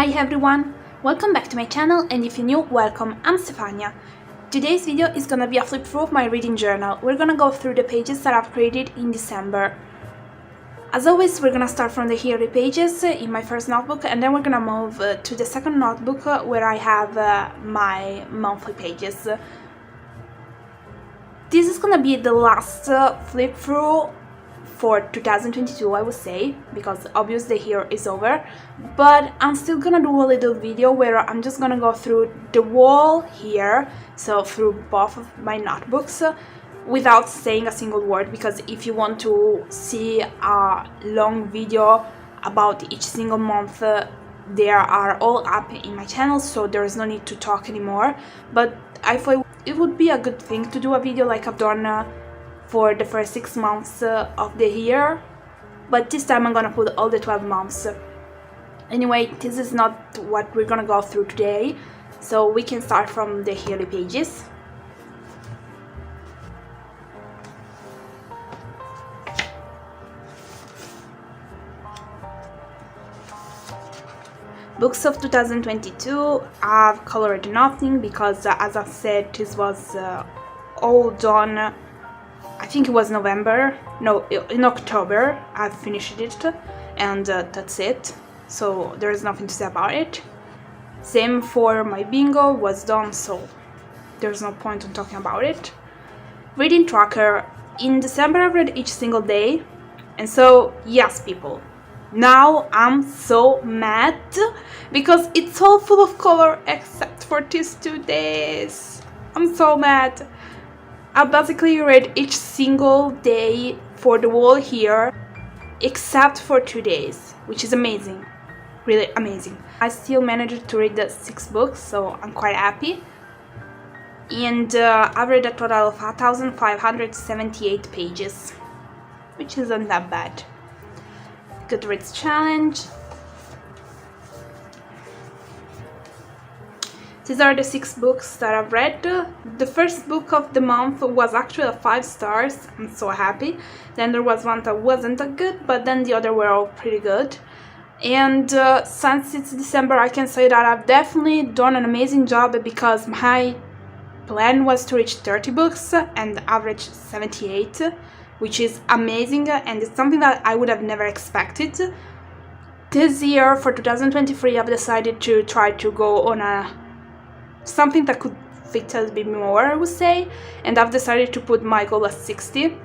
Hi everyone, welcome back to my channel, and if you're new, welcome, I'm Stefania. Today's video is gonna be a flip through of my reading journal. We're gonna go through the pages that I've created in December. As always, we're gonna start from the yearly pages in my first notebook, and then we're gonna move to the second notebook where I have my monthly pages. This is gonna be the last flip through for 2022, I would say, because obviously the year is over, but I'm still gonna do a little video where I'm just gonna go through the wall here, so through both of my notebooks, without saying a single word, because if you want to see a long video about each single month, they are all up in my channel, so there is no need to talk anymore. But I thought it would be a good thing to do a video like I've done for the first 6 months of the year, but this time I'm gonna put all the 12 months. Anyway, this is not what we're gonna go through today, so we can start from the yearly pages. Books of 2022, I've colored nothing because as I said, this was all done. I think it was November, no, in October I finished it, and that's it, so there is nothing to say about it. Same for my bingo, was done, so there's no point in talking about it. Reading tracker, in December I read each single day, and so yes people, now I'm so mad because it's all full of color except for these 2 days. I'm so mad. I basically read each single day for the wall here, except for 2 days, which is amazing, really amazing. I still managed to read the 6 books, so I'm quite happy. And I've read a total of 1,578 pages, which isn't that bad. Goodreads challenge. These are the 6 books that I've read. The first book of the month was actually 5 stars. I'm so happy. Then there was one that wasn't that good, but then the other were all pretty good. And since it's December, I can say that I've definitely done an amazing job, because my plan was to reach 30 books and I've reached 78, which is amazing, and it's something that I would have never expected. This year, for 2023, I've decided to try to go on something that could fit a bit more, I would say, and I've decided to put my goal at 60,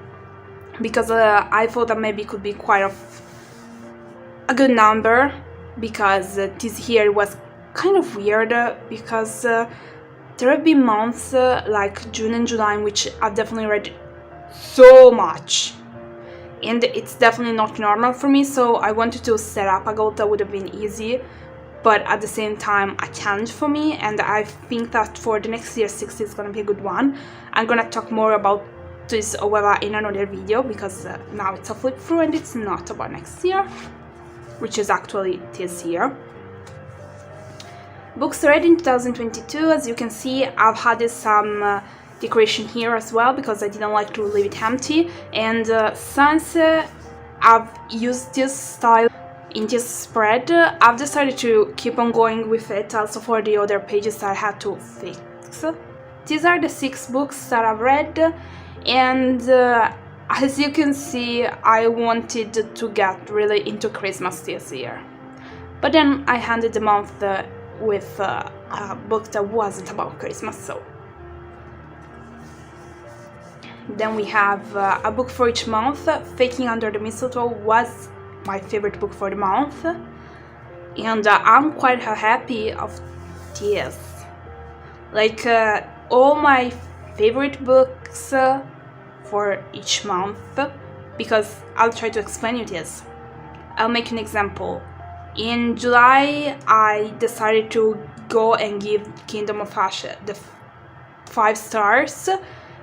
because I thought that maybe it could be quite a good number, because this year was kind of weird, because there have been months like June and July in which I've definitely read so much, and it's definitely not normal for me, so I wanted to set up a goal that would have been easy, but at the same time a challenge for me, and I think that for the next year 60 is gonna be a good one. I'm gonna talk more about this, however, in another video, because now it's a flip through and it's not about next year, which is actually this year. Books read in 2022, as you can see, I've added some decoration here as well, because I didn't like to leave it empty, and since I've used this style in this spread, I've decided to keep on going with it also for the other pages that I had to fix. These are the 6 books that I've read, and as you can see, I wanted to get really into Christmas this year, but then I ended the month with a book that wasn't about Christmas. So then we have a book for each month. Faking Under the Mistletoe was my favorite book for the month, and I'm quite happy of this. Like all my favorite books for each month, because I'll try to explain you this. I'll make an example. In July, I decided to go and give Kingdom of Ash the 5 stars,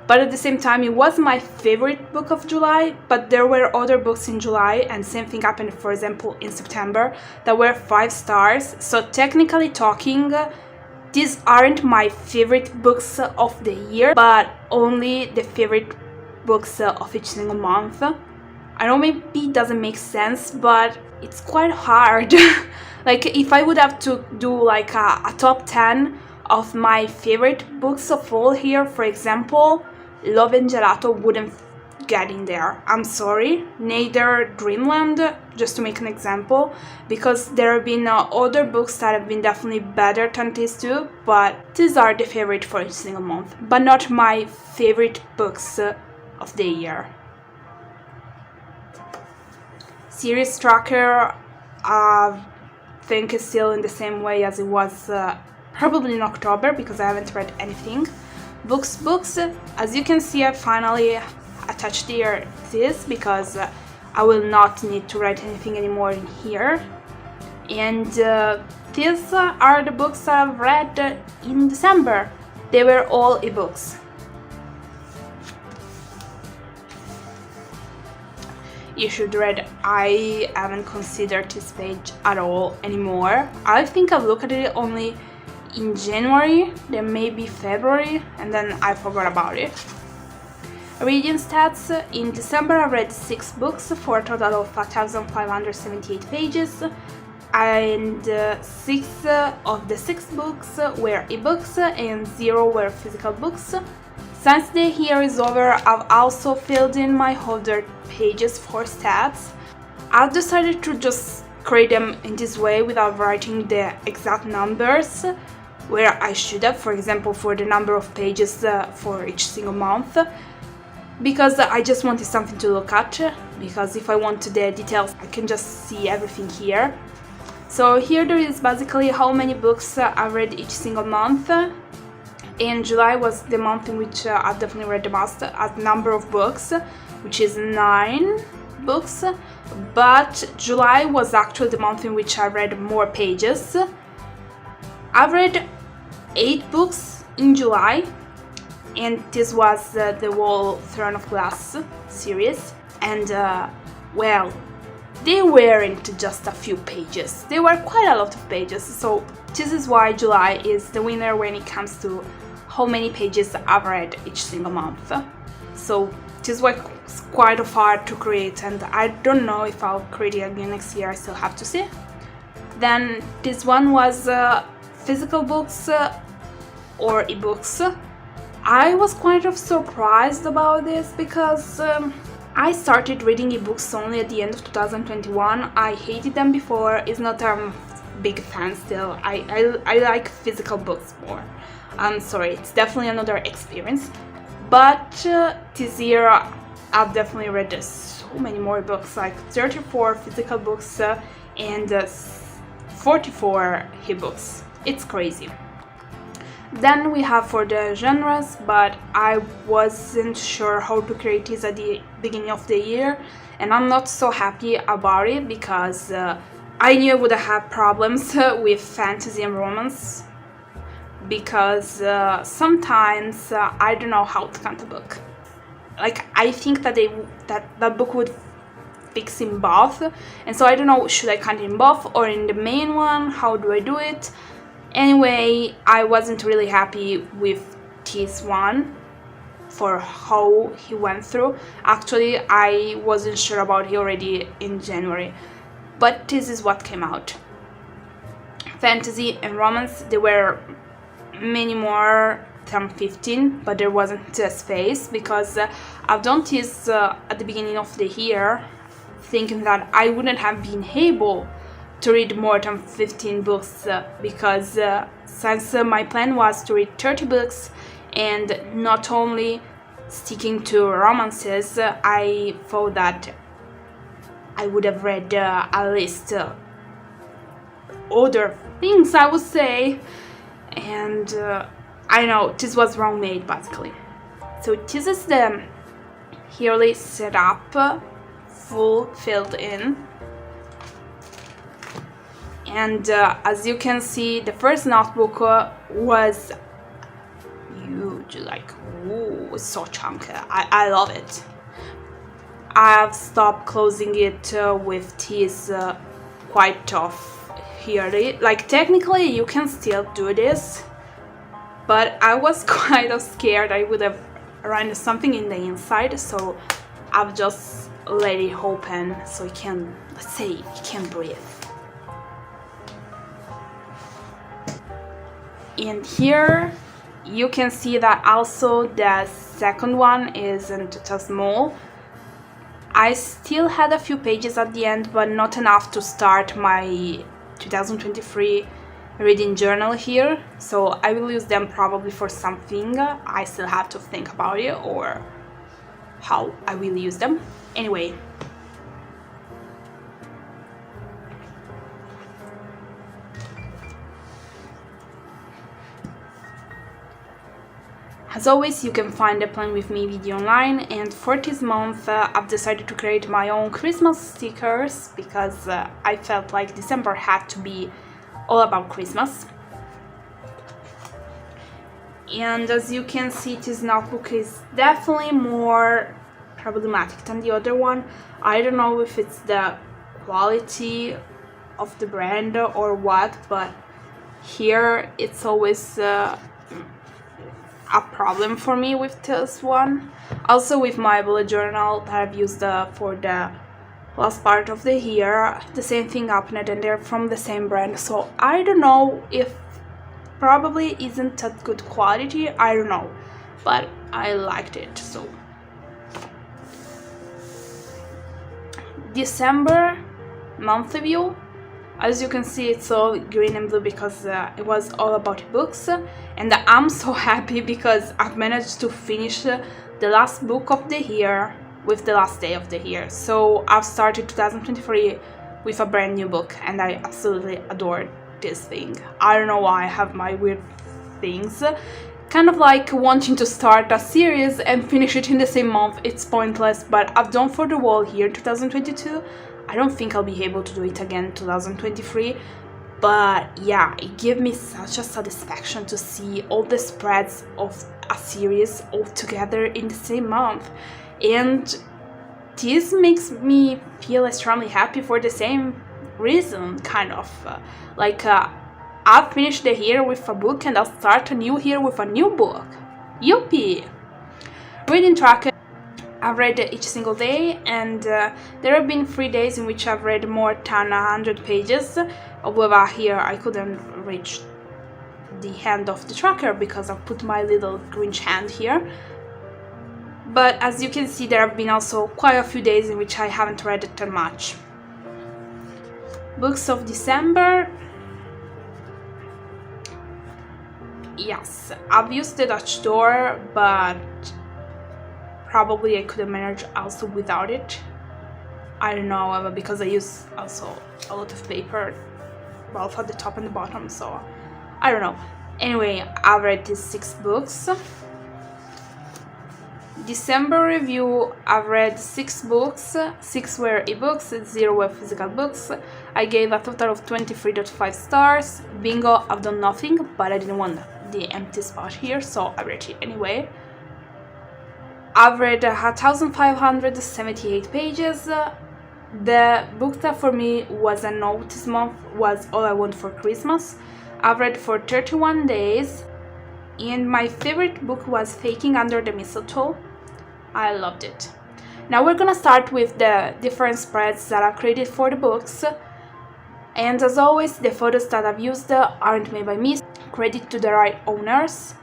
but at the same time it was my favorite book of July, but there were other books in July, and same thing happened, for example, in September, that were 5 stars. So technically talking, these aren't my favorite books of the year, but only the favorite books of each single month. I know maybe it doesn't make sense, but it's quite hard. Like if I would have to do like a top 10 of my favorite books of all here, for example, Love and Gelato wouldn't get in there. I'm sorry. Neither Dreamland, just to make an example, because there have been other books that have been definitely better than these two, but these are the favorite for each single month, but not my favorite books of the year. Series tracker, I think is still in the same way as it was probably in October, because I haven't read anything. Books, as you can see, I finally attached here this, because I will not need to write anything anymore in here. And these are the books I've read in December. They were all ebooks. You should read. I haven't considered this page at all anymore. I think I've looked at it only in January, then maybe February, and then I forgot about it. Reading stats. In December I read 6 books for a total of 1,578 pages, and 6 of the 6 books were ebooks and 0 were physical books. Since the year is over, I've also filled in my other pages for stats. I've decided to just create them in this way without writing the exact numbers, where I should have, for example, for the number of pages for each single month, because I just wanted something to look at, because if I want the details I can just see everything here. So here there is basically how many books I read each single month, and July was the month in which I definitely read the most at number of books, which is 9 books, but July was actually the month in which I read more pages. I've read 8 books in July, and this was the whole Throne of Glass series, and well, they weren't just a few pages, they were quite a lot of pages, so this is why July is the winner when it comes to how many pages I've read each single month. So this was quite hard to create, and I don't know if I'll create it again next year, I still have to see. Then this one was physical books or ebooks. I was quite surprised about this, because I started reading ebooks only at the end of 2021. I hated them before. It's not a big fan still. I like physical books more. I'm sorry, it's definitely another experience. But this year I've definitely read so many more books, like 34 physical books and 44 ebooks. It's crazy. Then we have for the genres, but I wasn't sure how to create this at the beginning of the year, and I'm not so happy about it, because I knew I would have problems with fantasy and romance, because sometimes I don't know how to count a book. Like, I think that that book would fix in both, and so I don't know, should I count in both or in the main one? How do I do it? Anyway, I wasn't really happy with this one for how he went through. Actually, I wasn't sure about it already in January, but this is what came out. Fantasy and romance, there were many more than 15, but there wasn't a space, because I've done this at the beginning of the year, thinking that I wouldn't have been able to read more than 15 books, because since my plan was to read 30 books and not only sticking to romances, I thought that I would have read at least other things, I would say, and I know this was wrong made basically. So this is the yearly setup, full filled in. And as you can see, the first notebook was huge, like, ooh, so chunky. I love it. I've stopped closing it with this quite tough here. Like, technically you can still do this, but I was kind of scared I would have run something in the inside, so I've just let it open so it can, let's say, it can breathe. And here you can see that also the second one isn't that small. I still had a few pages at the end, but not enough to start my 2023 reading journal here, so I will use them probably for something. I still have to think about it or how I will use them. Anyway, as always, you can find the Plan With Me video online, and for this month I've decided to create my own Christmas stickers because I felt like December had to be all about Christmas. And as you can see, this notebook is definitely more problematic than the other one. I don't know if it's the quality of the brand or what, but here it's always a problem for me with this one. Also with my bullet journal that I've used for the last part of the year, the same thing happened, and they're from the same brand, so I don't know if probably isn't that good quality, I don't know, but I liked it. So December month review, as you can see, it's all green and blue because it was all about books, and I'm so happy because I've managed to finish the last book of the year with the last day of the year. So I've started 2023 with a brand new book, and I absolutely adore this thing. I don't know why I have my weird things, kind of like wanting to start a series and finish it in the same month. It's pointless, but I've done for the whole year 2022. I don't think I'll be able to do it again 2023, but yeah, it gave me such a satisfaction to see all the spreads of a series all together in the same month, and this makes me feel extremely happy for the same reason, kind of I'll finish the year with a book and I'll start a new year with a new book. Yuppie! Reading tracker, I've read each single day, and there have been 3 days in which I've read more than 100 pages. However, here I couldn't reach the hand of the tracker because I've put my little Grinch hand here. But as you can see, there have been also quite a few days in which I haven't read it that much. Books of December. Yes, I've used the Dutch door, but probably I could have managed also without it. I don't know, because I use also a lot of paper, both at the top and the bottom, so I don't know. Anyway, I've read these 6 books. December review, I've read 6 books, 6 were ebooks, 0 were physical books. I gave a total of 23.5 stars. Bingo, I've done nothing, but I didn't want the empty spot here, so I read it anyway. I've read 1,578 pages. The book that for me was a no this month was All I Want for Christmas. I've read for 31 days, and my favorite book was Faking Under the Mistletoe. I loved it. Now we're gonna start with the different spreads that are created for the books, and as always, the photos that I've used aren't made by me. Credit to the right owners.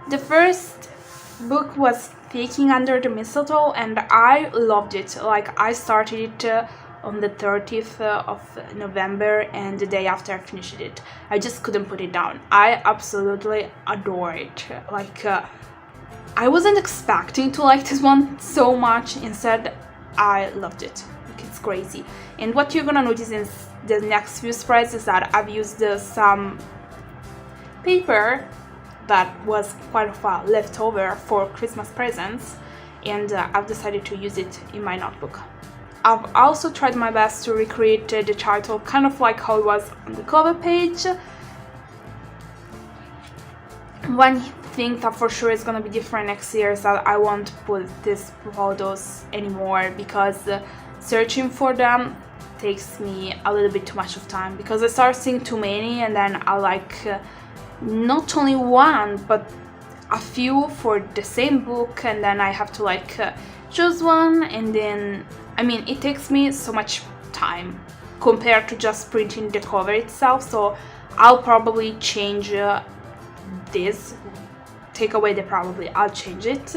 The first book was Faking Under the Mistletoe, and I loved it. Like, I started it on the 30th of November, and the day after I finished it, I just couldn't put it down. I absolutely adore it. Like, I wasn't expecting to like this one so much. Instead, I loved it. Like, it's crazy. And what you're gonna notice in the next few spreads is that I've used some paper that was quite of a leftover for Christmas presents, and I've decided to use it in my notebook. I've also tried my best to recreate the title kind of like how it was on the cover page. One thing that for sure is gonna be different next year is that I won't put these photos anymore, because searching for them takes me a little bit too much of time, because I start seeing too many, and then I like not only one but a few for the same book, and then I have to like choose one, and then I mean it takes me so much time compared to just printing the cover itself, so I'll probably change this, take away the probably, I'll change it.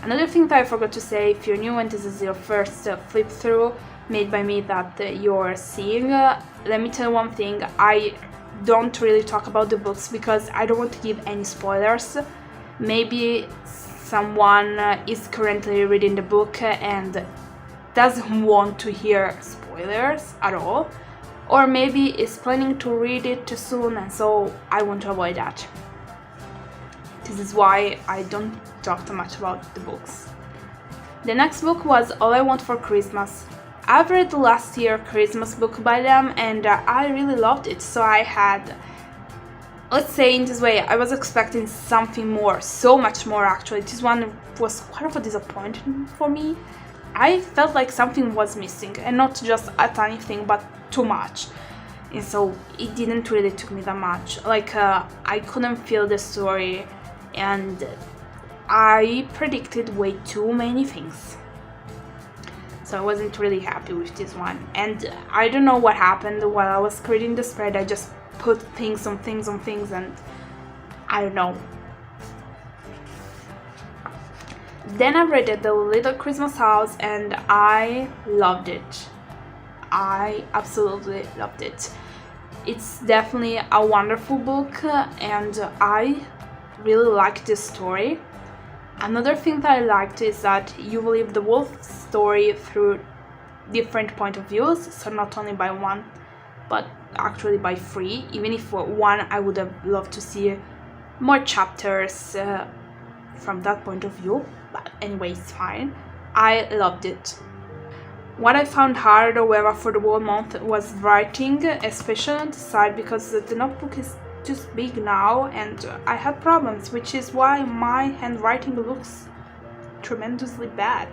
Another thing that I forgot to say, if you're new and this is your first flip through made by me that you're seeing, let me tell you one thing, I don't really talk about the books because I don't want to give any spoilers. Maybe someone is currently reading the book and doesn't want to hear spoilers at all, or maybe is planning to read it soon, and so I want to avoid that. This is why I don't talk too much about the books. The next book was All I Want for Christmas. I've read the last year Christmas book by them, and I really loved it, so I had, let's say in this way, I was expecting something more, so much more actually. This one was quite of a disappointment for me. I felt like something was missing, and not just a tiny thing, but too much. And so it didn't really took me that much. Like I couldn't feel the story, and I predicted way too many things. So I wasn't really happy with this one. And I don't know what happened while I was creating the spread. I just put things on things on things, and I don't know. Then I read The Little Christmas House, and I loved it. I absolutely loved it. It's definitely a wonderful book, and I really like this story. Another thing that I liked is that you will live the whole story through different point of views, so not only by one, but actually by three. Even if for one I would have loved to see more chapters from that point of view, but anyway, it's fine. I loved it. What I found hard, however, for the whole month was writing, especially on the side, because the notebook is just big now and I had problems, which is why my handwriting looks tremendously bad.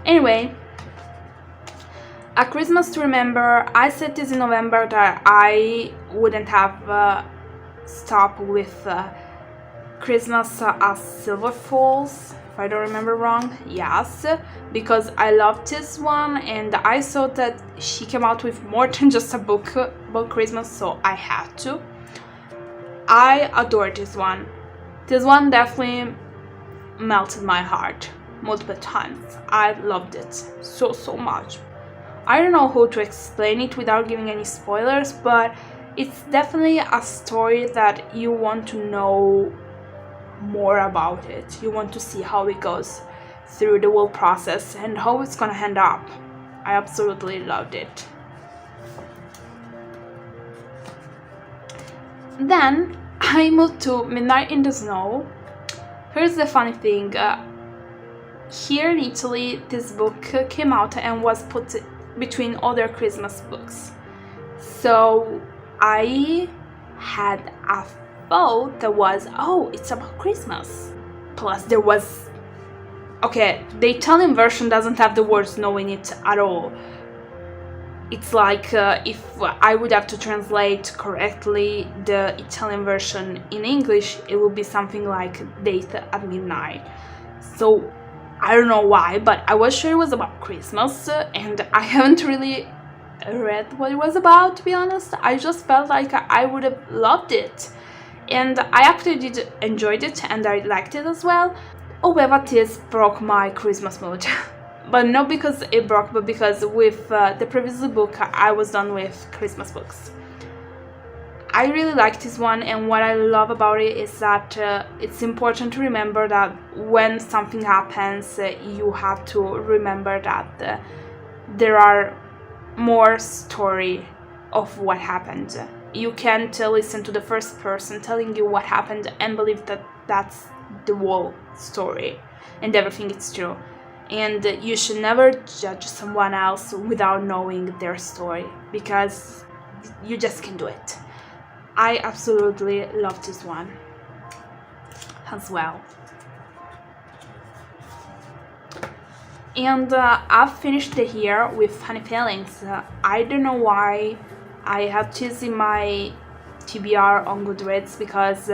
Anyway, A Christmas to Remember, I said this in November that I wouldn't have stopped with Christmas as Silver Falls, if I don't remember wrong. Yes, because I loved this one and I saw that she came out with more than just a book about Christmas, so I had to. I adored this one. This one definitely melted my heart multiple times. I loved it so much. I don't know how to explain it without giving any spoilers, but it's definitely a story that you want to know more about it. You want to see how it goes through the whole process and how it's gonna end up. I absolutely loved it. Then I moved to Midnight in the Snow. Here's the funny thing. Here in Italy, this book came out and was put between other Christmas books. So I had a thought that was, oh, it's about Christmas. Plus there was, okay, the Italian version doesn't have the word snow in it at all. It's like if I would have to translate correctly the Italian version in English, it would be something like Date at Midnight. So I don't know why, but I was sure it was about Christmas, and I haven't really read what it was about, to be honest. I just felt like I would have loved it, and I actually did enjoyed it, and I liked it as well. However, this broke my Christmas mood. But not because it broke, but because with the previous book I was done with Christmas books. I really like this one, and what I love about it is that it's important to remember that when something happens, you have to remember that there are more story of what happened. You can't listen to the first person telling you what happened and believe that that's the whole story and everything is true. And you should never judge someone else without knowing their story, because you just can't do it. I absolutely love this one as well. And I've finished the year with Funny Feelings. I don't know why I have this in my TBR on Goodreads, because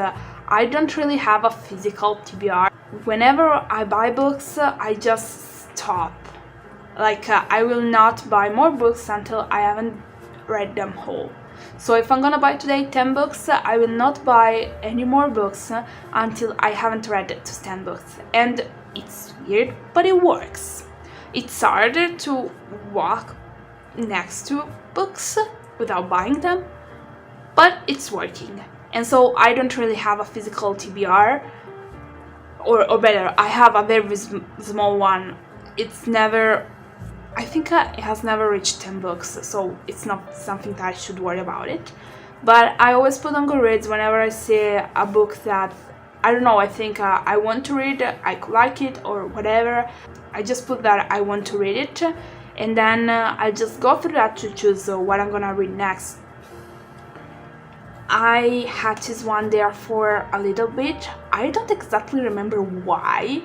I don't really have a physical TBR. Whenever I buy books, I just stop. Like, I will not buy more books until I haven't read them whole. So if I'm gonna buy today 10 books, I will not buy any more books until I haven't read those 10 books. And it's weird, but it works. It's harder to walk next to books without buying them, but it's working. And so I don't really have a physical TBR, or better, I have a very small one. It's never, I think it has never reached 10 books, so it's not something that I should worry about it. But I always put on Goodreads whenever I see a book that, I don't know, I think I want to read, I could like it or whatever. I just put that I want to read it, and then I just go through that to choose what I'm gonna read next. I had this one there for a little bit. I don't exactly remember why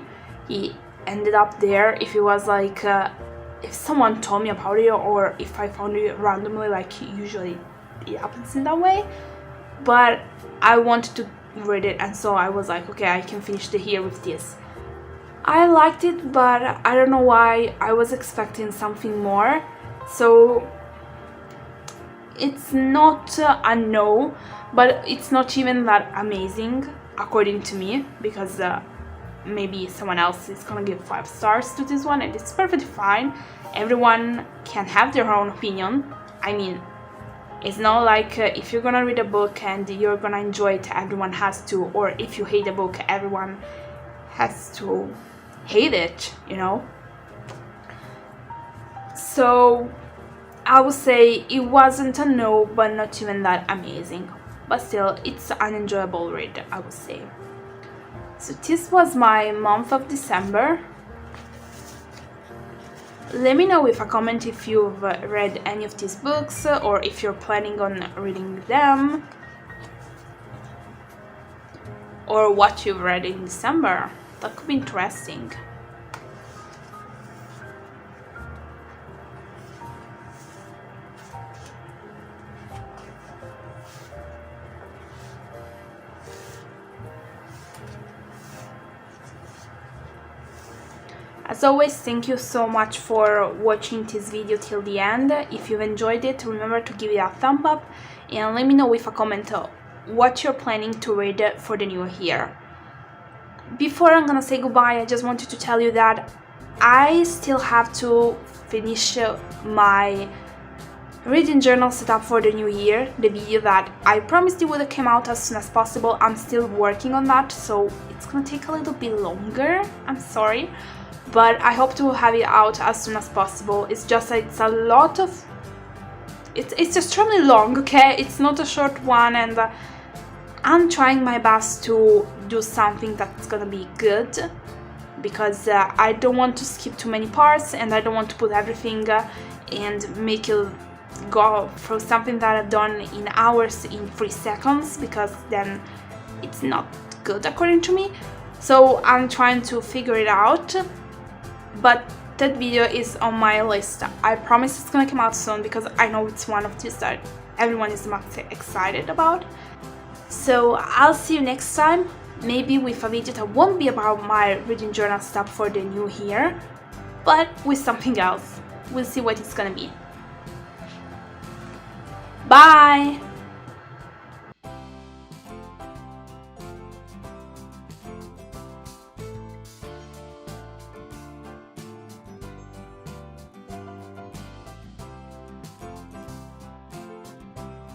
he ended up there, if it was like if someone told me about it or if I found it randomly, like usually it happens in that way. But I wanted to read it, and so I was like, okay, I can finish the year with this. I liked it, but I don't know why. I was expecting something more, so it's not a no, but it's not even that amazing according to me, because maybe someone else is gonna give 5 stars to this one, and it's perfectly fine. Everyone can have their own opinion. I mean, it's not like if you're gonna read a book and you're gonna enjoy it, everyone has to, or if you hate a book, everyone has to hate it, you know? So I would say it wasn't a no, but not even that amazing. But still, it's an enjoyable read, I would say. So this was my month of December. Let me know with a comment if you've read any of these books, or if you're planning on reading them, or what you've read in December. That could be interesting. As always, thank you so much for watching this video till the end. If you've enjoyed it, remember to give it a thumb up, and let me know with a comment what you're planning to read for the new year. Before I'm gonna say goodbye, I just wanted to tell you that I still have to finish my reading journal setup for the new year, the video that I promised it would have come out as soon as possible. I'm still working on that, so it's gonna take a little bit longer, I'm sorry, but I hope to have it out as soon as possible. It's just that it's a lot of, it's extremely long, okay? It's not a short one, and I'm trying my best to do something that's gonna be good, because I don't want to skip too many parts, and I don't want to put everything and make it go through something that I've done in hours in 3 seconds, because then it's not good according to me. So I'm trying to figure it out, but that video is on my list. I promise it's gonna come out soon, because I know it's one of these that everyone is most excited about. So I'll see you next time, maybe with a video that won't be about my reading journal stuff for the new year, but with something else. We'll see what it's gonna be. Bye!